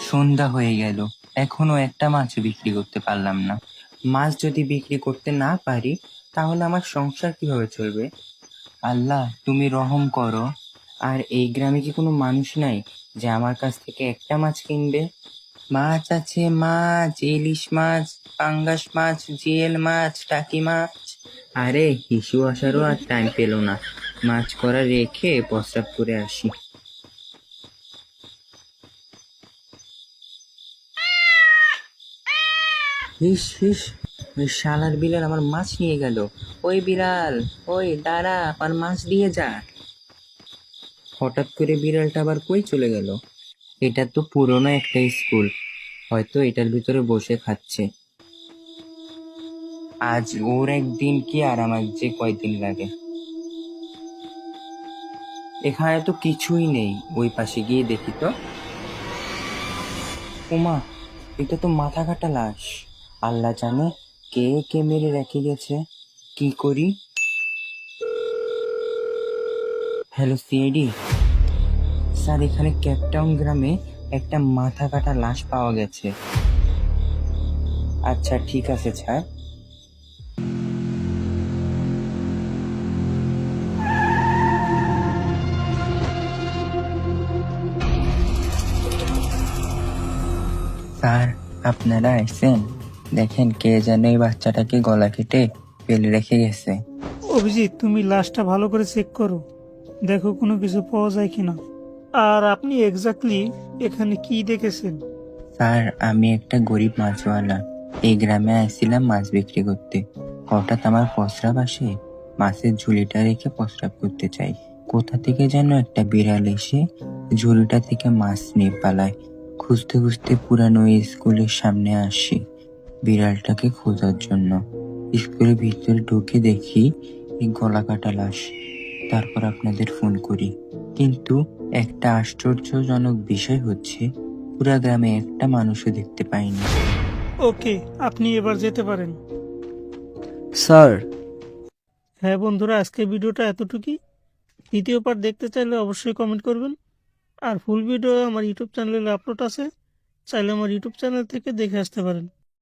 সন্ধ্যা হয়ে গেল, এখনো একটা মাছ বিক্রি করতে পারলাম না। মাছ যদি বিক্রি করতে না পারি তাহলে আমার সংসার কিভাবে চলবে? আল্লাহ, তুমি রহম করো। আর এই গ্রামে কি কোনো মানুষ নাই যে আমার কাছ থেকে একটা মাছ কিনবে? মাছ আছে, মাছ, ইলিশ মাছ, পাঙ্গাস মাছ, জিয়েল মাছ, টাকি মাছ। আরে হিসু আসারও আর টাইম পেল না, মাছ করা রেখে প্রস্রাব করে আসি। হিস হিস, ওই শালার বিড়াল আমার মাছ নিয়ে গেল। ওই বিড়াল, ওই দাঁড়া, আমার মাছ দিয়ে যা। হঠাৎ করে বিড়ালটা আবার কই চলে গেল? এটা তো পুরনো একটা স্কুল, হয়তো এটার ভিতরে বসে খাচ্ছে। আজ ওর একদিন কি আর আমার যে কয়দিন লাগে। এখানে তো কিছুই নেই, ওই পাশে গিয়ে দেখি তো। ওমা, এটা তো মাথা কাটা লাশ। আল্লাহ জানে কে কে মেরে রেখে গেছে। কি করি? হ্যালো সিআইডি স্যার, এখানে ক্যাপটাউন গ্রামে একটা মাথা কাটা লাশ পাওয়া গেছে। আচ্ছা ঠিক আছে স্যার। স্যার, আপনারা আইছেন? দেখেন কে যেন এই বাচ্চাটাকে গলা কেটে ফেলে রেখে গেছে। অভিজিৎ, তুমি লাশটা ভালো করে চেক করো, দেখো কোনো কিছু পাওয়া যায় কিনা। আর আপনি এক্স্যাক্টলি এখানে কি দেখেছেন? স্যার, আমি একটা গরিব মাছওয়ালা, এই গ্রামে আইছিলাম মাছ বিক্রি করতে। হঠাৎ আমার প্রস্রাব আসে, মাছের ঝুলিটা রেখে প্রস্রাব করতে চাই। কোথা থেকে যেন একটা বিড়াল এসে ঝুলিটা থেকে মাছ নিয়ে পালায়। খুঁজতে খুঁজতে পুরানো এই স্কুলের সামনে আসি বিড়ালটাকে খোঁজার জন্য। স্কুলের ভিতরে ঢুকে দেখি এই গলা কাটা লাশ। তারপর আপনাদের ফোন করি। কিন্তু একটা আশ্চর্যজনক বিষয় হচ্ছে, পুরা গ্রামে একটা মানুষও দেখতে পাইনি। ওকে, আপনি এবার যেতে পারেন। স্যার, হ্যাঁ বন্ধুরা, আজকের ভিডিওটা এতটুকুই। দ্বিতীয় পার্ট দেখতে চাইলে অবশ্যই কমেন্ট করবেন। আর ফুল ভিডিও আমার ইউটিউব চ্যানেলে আপলোড আছে, চাইলে আমার ইউটিউব চ্যানেল থেকে দেখে আসতে পারেন।